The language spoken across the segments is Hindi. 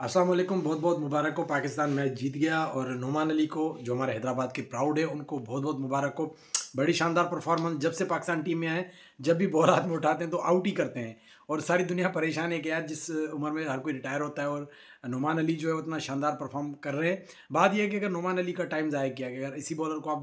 अस्सलाम वालेकुम। बहुत बहुत मुबारक हो, पाकिस्तान मैच जीत गया। और नोमान अली को, जो हमारे हैदराबाद के प्राउड है, उनको बहुत बहुत मुबारक हो। बड़ी शानदार परफॉर्मेंस। जब से पाकिस्तान टीम में आए, जब भी बॉल हाथ में उठाते हैं तो आउट ही करते हैं। और सारी दुनिया परेशान है कि यार जिस उम्र में हर कोई रिटायर होता है और नोमान अली जो है उतना शानदार परफॉर्म कर रहे हैं। बात यह है कि अगर नोमान अली का टाइम ज़ाया किया गया, अगर इसी बॉलर को आप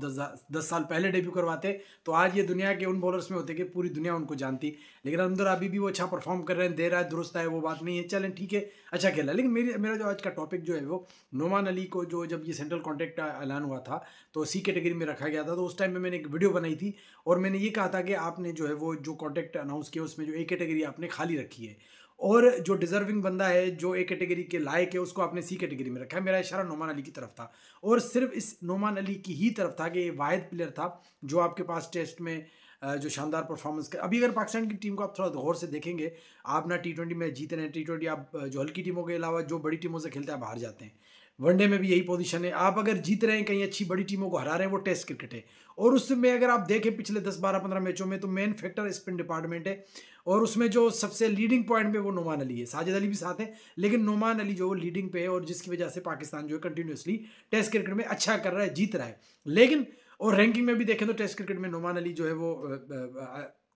10 साल पहले डेब्यू करवाते तो आज ये दुनिया के उन बॉलर्स में होते कि पूरी दुनिया उनको जानती। लेकिन अंदर अभी भी वो अच्छा परफॉर्म कर रहे हैं, दे रहा है, दुरुस्त है, वो बात नहीं है, चलें ठीक है, अच्छा खेला। लेकिन मेरा जो आज का टॉपिक जो है वो नोमान अली को, जो जब ये सेंट्रल कॉन्ट्रैक्ट का ऐलान हुआ था तो सी कैटेगरी में रखा गया था, तो उस टाइम में मैंने एक वीडियो बनाई थी और मैंने ये कहा था कि आपने जो है वो जो कॉन्ट्रैक्ट अनाउंस किया उसमें जो ए कैटेगरी आपने खाली रखी है, और जो डिजर्विंग बंदा है, जो ए कैटेगरी के लायक है, उसको आपने सी कैटेगरी में रखा है। मेरा इशारा नोमान अली की तरफ था, और सिर्फ इस नोमान अली की ही तरफ था कि ये वाहिद प्लेयर था जो आपके पास टेस्ट में जो शानदार परफॉर्मेंस कर। अभी अगर पाकिस्तान की टीम को आप थोड़ा गौर से देखेंगे, आप ना टी20 में जीत रहे हैं, टी20 आप जो हल्की टीमों के अलावा जो बड़ी टीमों से खेलते हैं आप हार जाते हैं। वनडे में भी यही पोजीशन है, आप अगर जीत रहे हैं, कहीं अच्छी बड़ी टीमों को हरा रहे हैं, वो टेस्ट क्रिकेट है। और उसमें अगर आप देखें पिछले 10 12 15 मैचों में, तो मेन फैक्टर स्पिन डिपार्टमेंट है, और उसमें जो सबसे लीडिंग पॉइंट पे वो नोमान अली है। साजिद अली भी साथ है, लेकिन नोमान अली जो लीडिंग पे है, और जिसकी वजह से पाकिस्तान जो है कंटिन्यूसली टेस्ट क्रिकेट में अच्छा कर रहा है, जीत रहा है। लेकिन और रैंकिंग में भी देखें तो टेस्ट क्रिकेट में नोमान अली जो है वो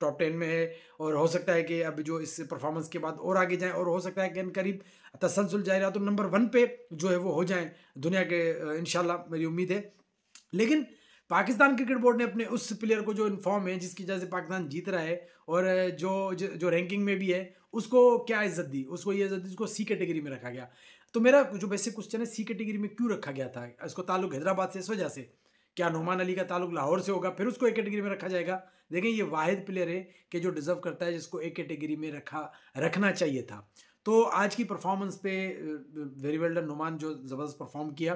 टॉप 10 में है, और हो सकता है कि अब जो इस परफॉर्मेंस के बाद और आगे जाएं, और हो सकता है कि करीब तसलसल जाए रहा तो नंबर 1 पे जो है वो हो जाएं दुनिया के, इंशाल्लाह मेरी उम्मीद है। लेकिन पाकिस्तान क्रिकेट बोर्ड ने अपने उस प्लेयर को जो इन्फॉर्म है, जिसकी वजह से पाकिस्तान जीत रहा है, और जो रैंकिंग में भी है, उसको क्या इज्जत दी? उसको ये इज्जत दी, उसको सी कैटेगरी में रखा गया। तो मेरा जो बेसिक क्वेश्चन है, सी कैटेगरी में क्यों रखा गया था? इसको ताल्लुक हैदराबाद से इस वजह से, क्या नोमान अली का ताल्लुक लाहौर से होगा, फिर उसको एक कैटेगरी में रखा जाएगा? देखें, ये वाहिद प्लेयर है कि जो डिजर्व करता है, जिसको एक कैटेगरी में रखना चाहिए था। तो आज की परफॉर्मेंस पे वेरी वेल डन नोमान, जो ज़बरदस्त परफॉर्म किया।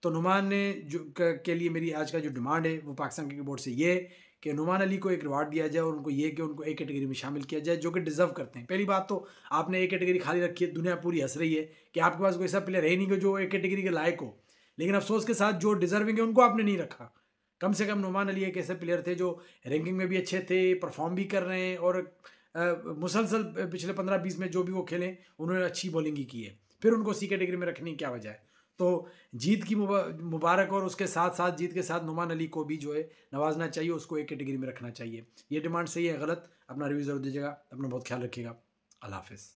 तो नुमान ने के लिए मेरी आज का जो डिमांड है वो पाकिस्तान क्रिकेट बोर्ड से ये है कि नुमान अली को एक रिवार्ड दिया जाए, और उनको ये कि उनको एक कैटेगरी में शामिल किया जाए जो कि डिजर्व करते हैं। पहली बात तो आपने एक कैटेगरी खाली रखी है, दुनिया पूरी हंस रही है कि आपके पास कोई ऐसा प्लेयर है नहीं कि जो एक कैटेगरी के लायक हो। लेकिन अफसोस के साथ जो डिजर्विंग है उनको आपने नहीं रखा। कम से कम नोमान अली एक ऐसे प्लेयर थे जो रैंकिंग में भी अच्छे थे, परफॉर्म भी कर रहे हैं, और मुसलसल पिछले 15 20 में जो भी वो खेलें उन्होंने अच्छी बॉलिंग ही की है। फिर उनको सी कैटेगरी में रखने की क्या वजह है? तो जीत की मुबारक, और उसके साथ साथ जीत के साथ नुमान अली को भी जो है नवाजना चाहिए, उसको एक कैटेगरी में रखना चाहिए। ये डिमांड सही है गलत? अपना रिव्यू ज़रूर दीजिएगा। अपना बहुत ख्याल रखिएगा। अल्लाह हाफिज़।